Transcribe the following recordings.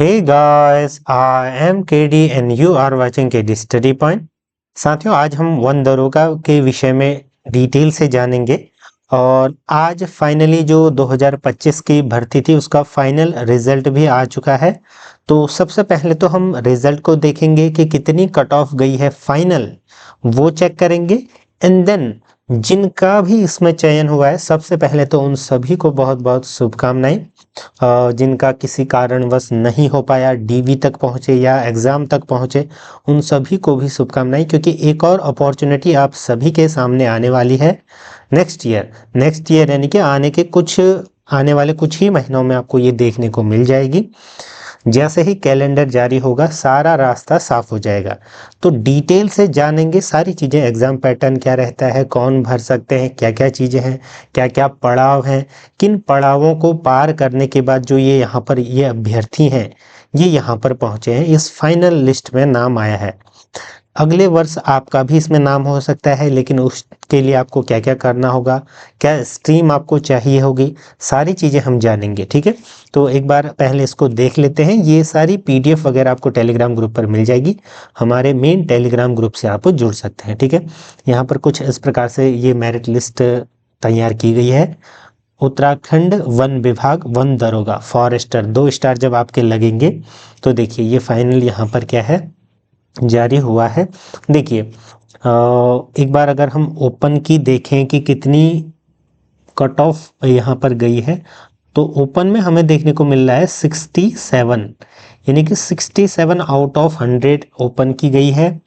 Hey guys, I am KD and you are watching KD Study Point। साथियों, आज हम one दरोगा के विषय में डिटेल से जानेंगे और आज फाइनली जो 2025 की भर्ती थी उसका फाइनल रिजल्ट भी आ चुका है। तो सबसे पहले तो हम रिजल्ट को देखेंगे कि कितनी कट ऑफ गई है फाइनल, वो चेक करेंगे। एंड देन जिनका भी इसमें चयन हुआ है, सबसे पहले तो उन सभी को बहुत बहुत शुभकामनाएं। जिनका किसी कारणवश नहीं हो पाया, डीवी तक पहुंचे या एग्जाम तक पहुंचे, उन सभी को भी शुभकामनाएं, क्योंकि एक और अपॉर्चुनिटी आप सभी के सामने आने वाली है नेक्स्ट ईयर यानी कि आने वाले कुछ ही महीनों में आपको ये देखने को मिल जाएगी। जैसे ही कैलेंडर जारी होगा सारा रास्ता साफ हो जाएगा। तो डिटेल से जानेंगे सारी चीज़ें, एग्जाम पैटर्न क्या रहता है, कौन भर सकते हैं, क्या क्या चीज़ें हैं, क्या क्या पड़ाव हैं, किन पड़ावों को पार करने के बाद जो ये यहाँ पर ये अभ्यर्थी हैं ये यहाँ पर पहुँचे हैं, इस फाइनल लिस्ट में नाम आया है। अगले वर्ष आपका भी इसमें नाम हो सकता है, लेकिन उसके लिए आपको क्या क्या करना होगा, क्या स्ट्रीम आपको चाहिए होगी, सारी चीज़ें हम जानेंगे। ठीक है, तो एक बार पहले इसको देख लेते हैं। ये सारी पीडीएफ वगैरह आपको टेलीग्राम ग्रुप पर मिल जाएगी। हमारे मेन टेलीग्राम ग्रुप से आप जुड़ सकते हैं। ठीक है, यहाँ पर कुछ इस प्रकार से ये मेरिट लिस्ट तैयार की गई है। उत्तराखंड वन विभाग वन दरोगा फॉरेस्टर 2 स्टार जब आपके लगेंगे तो देखिए ये फाइनल यहाँ पर क्या है जारी हुआ है। देखिए एक बार अगर हम ओपन की देखें कि कितनी कट ऑफ यहाँ पर गई है, तो ओपन में हमें देखने को मिल रहा है 67, यानी कि 67 आउट ऑफ 100 ओपन की गई है।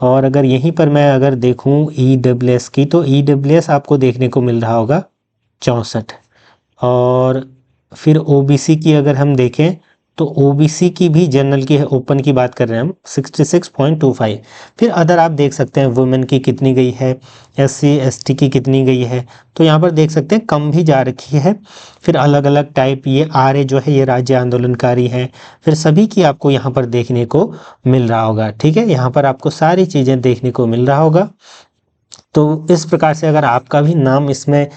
और अगर यहीं पर मैं अगर देखूं ईडब्ल्यूएस की, तो ईडब्ल्यूएस आपको देखने को मिल रहा होगा 64। और फिर ओबीसी की अगर हम देखें तो ओबीसी की भी जनरल की है, ओपन की बात कर रहे हैं हम, 66.25। फिर अदर आप देख सकते हैं वुमेन की कितनी गई है, एससी एसटी की कितनी गई है, तो यहाँ पर देख सकते हैं कम भी जा रखी है। फिर अलग अलग टाइप, ये आरए जो है ये राज्य आंदोलनकारी है, फिर सभी की आपको यहाँ पर देखने को मिल रहा होगा। ठीक है, यहाँ पर आपको सारी चीज़ें देखने को मिल रहा होगा। तो इस प्रकार से अगर आपका भी नाम इसमें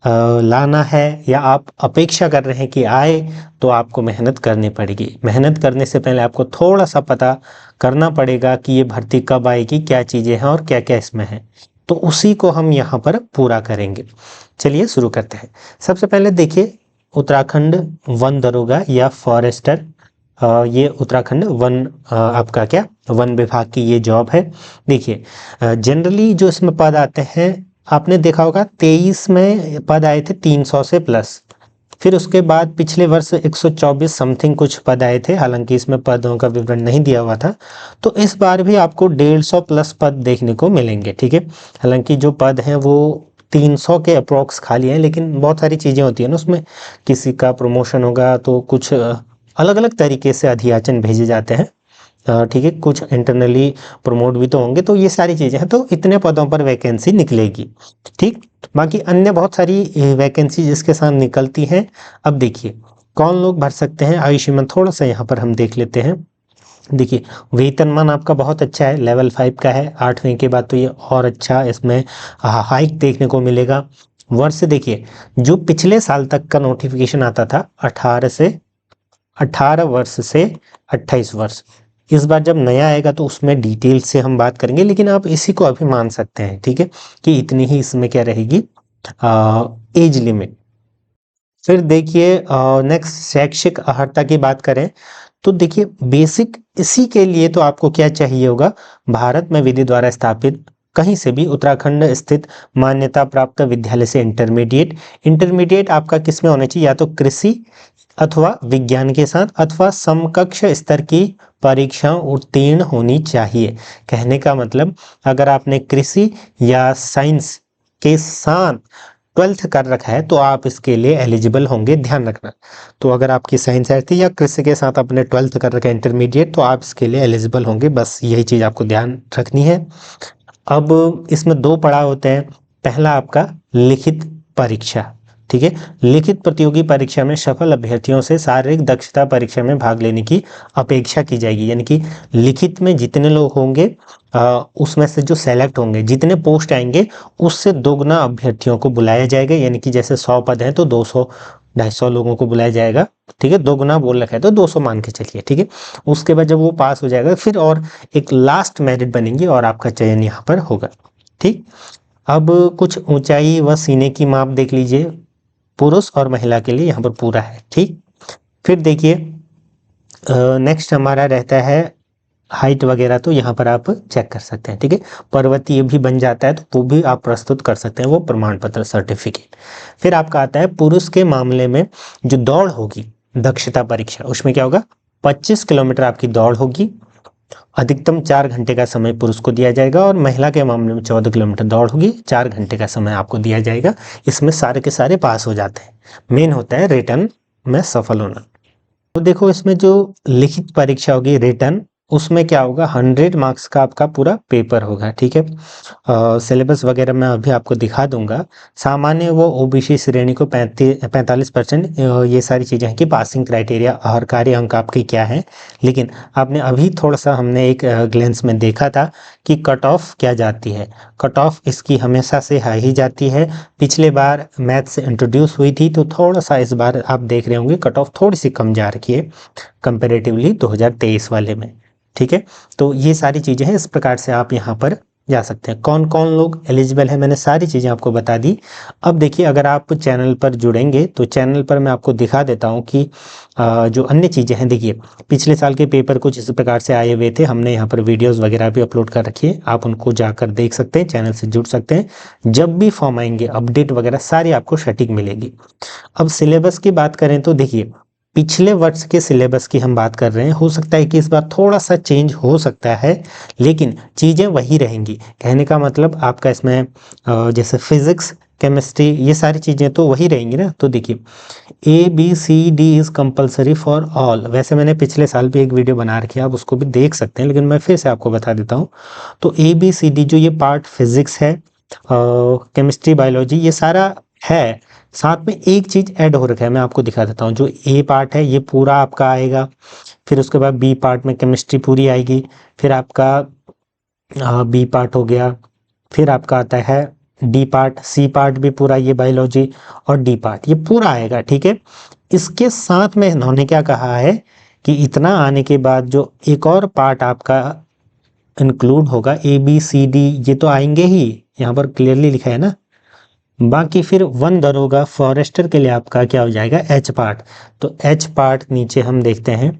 लाना है या आप अपेक्षा कर रहे हैं कि आए, तो आपको मेहनत करनी पड़ेगी। मेहनत करने से पहले आपको थोड़ा सा पता करना पड़ेगा कि ये भर्ती कब आएगी, क्या चीज़ें हैं और क्या क्या इसमें है, तो उसी को हम यहाँ पर पूरा करेंगे। चलिए शुरू करते हैं। सबसे पहले देखिए उत्तराखंड वन दरोगा या फॉरेस्टर, ये उत्तराखंड वन आपका क्या वन विभाग की ये जॉब है। देखिए जनरली जो इसमें पद आते हैं, आपने देखा होगा 23 में पद आए थे 300 से प्लस। फिर उसके बाद पिछले वर्ष 124 समथिंग कुछ पद आए थे, हालांकि इसमें पदों का विवरण नहीं दिया हुआ था। तो इस बार भी आपको 150 प्लस पद देखने को मिलेंगे। ठीक है, हालांकि जो पद हैं वो 300 के अप्रोक्स खाली हैं, लेकिन बहुत सारी चीज़ें होती है ना उसमें, किसी का प्रमोशन होगा तो कुछ अलग अलग तरीके से अधियाचन भेजे जाते हैं। ठीक है, कुछ इंटरनली प्रमोट भी तो होंगे, तो ये सारी चीज़ें हैं, तो इतने पदों पर वैकेंसी निकलेगी। ठीक, बाकी अन्य बहुत सारी वैकेंसी जिसके साथ निकलती हैं। अब देखिए कौन लोग भर सकते हैं, आयुष्मान थोड़ा सा यहाँ पर हम देख लेते हैं। देखिए वेतनमान आपका बहुत अच्छा है, लेवल 5 का है, 8वें के बाद तो ये और अच्छा इसमें हाइक देखने को मिलेगा। वर्ष देखिए जो पिछले साल तक का नोटिफिकेशन आता था 18 वर्ष से 28 वर्ष, इस बार जब नया आएगा तो उसमें डिटेल से हम बात करेंगे, लेकिन आप इसी को अभी मान सकते हैं। ठीक है, कि इतनी ही इसमें क्या रहेगी एज लिमिट। फिर देखिए नेक्स्ट शैक्षिक अर्हता की बात करें तो देखिए बेसिक इसी के लिए तो आपको क्या चाहिए होगा, भारत में विधि द्वारा स्थापित कहीं से भी उत्तराखंड स्थित मान्यता प्राप्त विद्यालय से इंटरमीडिएट आपका किस में होना चाहिए, या तो कृषि अथवा विज्ञान के साथ अथवा समकक्ष स्तर की परीक्षा उत्तीर्ण होनी चाहिए। कहने का मतलब अगर आपने कृषि या साइंस के साथ 12th कर रखा है तो आप इसके लिए एलिजिबल होंगे, ध्यान रखना। तो अगर आपकी साइंस है थी या कृषि के साथ आपने 12th कर रखा है इंटरमीडिएट, तो आप इसके लिए एलिजिबल होंगे, बस यही चीज़ आपको ध्यान रखनी है। अब इसमें 2 पड़ाव होते हैं। पहला आपका लिखित परीक्षा। ठीक है, लिखित प्रतियोगी परीक्षा में सफल अभ्यर्थियों से शारीरिक दक्षता परीक्षा में भाग लेने की अपेक्षा की जाएगी, यानी कि लिखित में जितने लोग होंगे उसमें से जो सेलेक्ट होंगे, जितने पोस्ट आएंगे उससे दोगुना अभ्यर्थियों को बुलाया जाएगा, यानी कि जैसे 100 पद हैं तो 200 250 लोगों को बुलाया जाएगा, ठीक है, 2 गुना बोल रखा है तो 200 मान के चलिए, ठीक है। उसके बाद जब वो पास हो जाएगा फिर और एक लास्ट मेरिट बनेगी और आपका चयन यहाँ पर होगा, ठीक। अब कुछ ऊंचाई व सीने की माप देख लीजिए, पुरुष और महिला के लिए यहाँ पर पूरा है, ठीक। फिर देखिए नेक्स्ट हमारा रहता है हाइट वगैरह, तो यहाँ पर आप चेक कर सकते हैं, ठीक है। पर्वतीय भी बन जाता है तो वो भी आप प्रस्तुत कर सकते हैं, वो प्रमाण पत्र सर्टिफिकेट। फिर आपका आता है पुरुष के मामले में जो दौड़ होगी, दक्षता परीक्षा, उसमें क्या होगा, 25 किलोमीटर आपकी दौड़ होगी, अधिकतम 4 घंटे का समय पुरुष को दिया जाएगा, और महिला के मामले में 14 किलोमीटर दौड़ होगी, 4 घंटे का समय आपको दिया जाएगा। इसमें सारे के सारे पास हो जाते हैं, मेन होता है रिटर्न में सफल होना। तो देखो इसमें जो लिखित परीक्षा होगी रिटर्न, उसमें क्या होगा, 100 मार्क्स का आपका पूरा पेपर होगा, ठीक है। सिलेबस वगैरह मैं अभी आपको दिखा दूंगा। सामान्य वो ओबीसी श्रेणी को 45% ये सारी चीज़ें हैं कि पासिंग क्राइटेरिया और कार्य अंक आपके क्या हैं। लेकिन आपने अभी थोड़ा सा हमने एक ग्लेंस में देखा था कि कट ऑफ क्या जाती है। कट ऑफ इसकी हमेशा से हाई ही जाती है। पिछले बार मैथ से इंट्रोड्यूस हुई थी तो थोड़ा सा इस बार आप देख रहे होंगे कट ऑफ थोड़ी सी कम जा रही है कंपेरेटिवली 2023 वाले में, ठीक है। तो ये सारी चीज़ें हैं, इस प्रकार से आप यहाँ पर जा सकते हैं। कौन कौन लोग एलिजिबल है मैंने सारी चीज़ें आपको बता दी। अब देखिए अगर आप चैनल पर जुड़ेंगे तो चैनल पर मैं आपको दिखा देता हूँ कि जो अन्य चीज़ें हैं, देखिए पिछले साल के पेपर कुछ इस प्रकार से आए हुए थे, हमने यहाँ पर वीडियोस वगैरह भी अपलोड कर रखी है, आप उनको जाकर देख सकते हैं, चैनल से जुड़ सकते हैं। जब भी फॉर्म आएंगे अपडेट वगैरह सारी आपको सटीक मिलेगी। अब सिलेबस की बात करें तो देखिए पिछले वर्ष के सिलेबस की हम बात कर रहे हैं, हो सकता है कि इस बार थोड़ा सा चेंज हो सकता है, लेकिन चीज़ें वही रहेंगी। कहने का मतलब आपका इसमें जैसे फिजिक्स, केमिस्ट्री, ये सारी चीज़ें तो वही रहेंगी ना। तो देखिए ABCD is compulsory for all, वैसे मैंने पिछले साल भी एक वीडियो बना रखी है, आप उसको भी देख सकते हैं, लेकिन मैं फिर से आपको बता देता हूँ। तो ABCD जो ये पार्ट फिजिक्स है, केमिस्ट्री, बायोलॉजी, ये सारा है। साथ में एक चीज ऐड हो रखा है, मैं आपको दिखा देता हूँ। जो ए पार्ट है ये पूरा आपका आएगा, फिर उसके बाद बी पार्ट में केमिस्ट्री पूरी आएगी, फिर आपका बी पार्ट हो गया, फिर आपका आता है डी पार्ट, सी पार्ट भी पूरा, ये बायोलॉजी, और डी पार्ट ये पूरा आएगा, ठीक है। इसके साथ में इन्होंने क्या कहा है कि इतना आने के बाद जो एक और पार्ट आपका इंक्लूड होगा, ABCD ये तो आएंगे ही, यहाँ पर क्लियरली लिखा है ना। बाकी फिर वन दरोगा फॉरेस्टर के लिए आपका क्या हो जाएगा, एच पार्ट। तो एच पार्ट नीचे हम देखते हैं,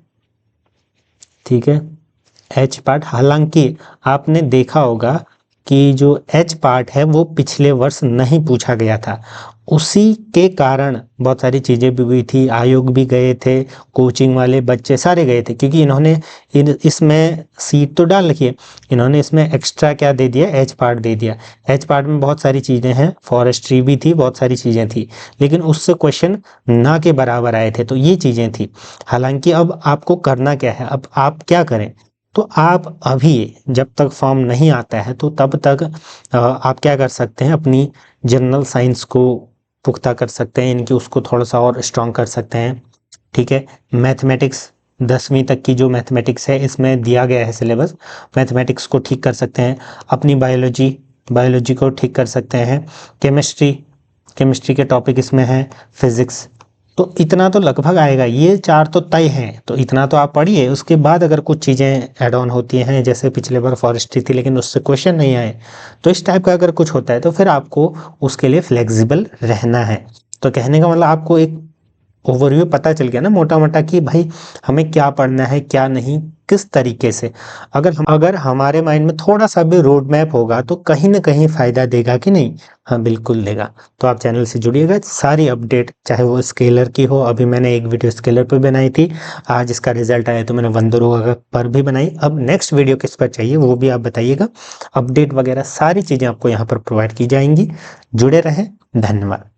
ठीक है, एच पार्ट। हालांकि आपने देखा होगा कि जो एच पार्ट है वो पिछले वर्ष नहीं पूछा गया था, उसी के कारण बहुत सारी चीज़ें भी हुई थी, आयोग भी गए थे, कोचिंग वाले बच्चे सारे गए थे, क्योंकि इन्होंने इसमें सीट तो डाल रखी है, इन्होंने इसमें एक्स्ट्रा क्या दे दिया, एच पार्ट दे दिया। एच पार्ट में बहुत सारी चीज़ें हैं, फॉरेस्ट्री भी थी, बहुत सारी चीज़ें थी, लेकिन उससे क्वेश्चन ना के बराबर आए थे, तो ये चीज़ें थी। हालांकि अब आपको करना क्या है, अब आप क्या करें, तो आप अभी जब तक फॉर्म नहीं आता है तो तब तक आप क्या कर सकते हैं, अपनी जनरल साइंस को पुख्ता कर सकते हैं, इनकी उसको थोड़ा सा और स्ट्रॉन्ग कर सकते हैं, ठीक है। मैथमेटिक्स 10वीं तक की जो मैथमेटिक्स है इसमें दिया गया है सिलेबस, मैथमेटिक्स को ठीक कर सकते हैं। अपनी बायोलॉजी को ठीक कर सकते हैं। केमिस्ट्री के टॉपिक इसमें हैं, फिजिक्स, तो इतना तो लगभग आएगा, ये 4 तो तय हैं, तो इतना तो आप पढ़िए। उसके बाद अगर कुछ चीज़ें ऐड ऑन होती हैं, जैसे पिछले बार फॉरेस्ट्री थी लेकिन उससे क्वेश्चन नहीं आए, तो इस टाइप का अगर कुछ होता है तो फिर आपको उसके लिए फ्लेक्सिबल रहना है। तो कहने का मतलब आपको एक ओवरव्यू पता चल गया ना मोटा मोटा कि भाई हमें क्या पढ़ना है क्या नहीं, किस तरीके से। अगर हमारे माइंड में थोड़ा सा भी रोड मैप होगा तो कहीं ना कहीं फायदा देगा कि नहीं, हाँ बिल्कुल देगा। तो आप चैनल से जुड़िएगा, सारी अपडेट चाहे वो स्केलर की हो, अभी मैंने एक वीडियो स्केलर पर बनाई थी, आज इसका रिजल्ट आया तो मैंने वंदरोगा पर भी बनाई। अब नेक्स्ट वीडियो किस पर चाहिए वो भी आप बताइएगा। अपडेट वगैरह सारी चीज़ें आपको यहाँ पर प्रोवाइड की जाएंगी। जुड़े रहें, धन्यवाद।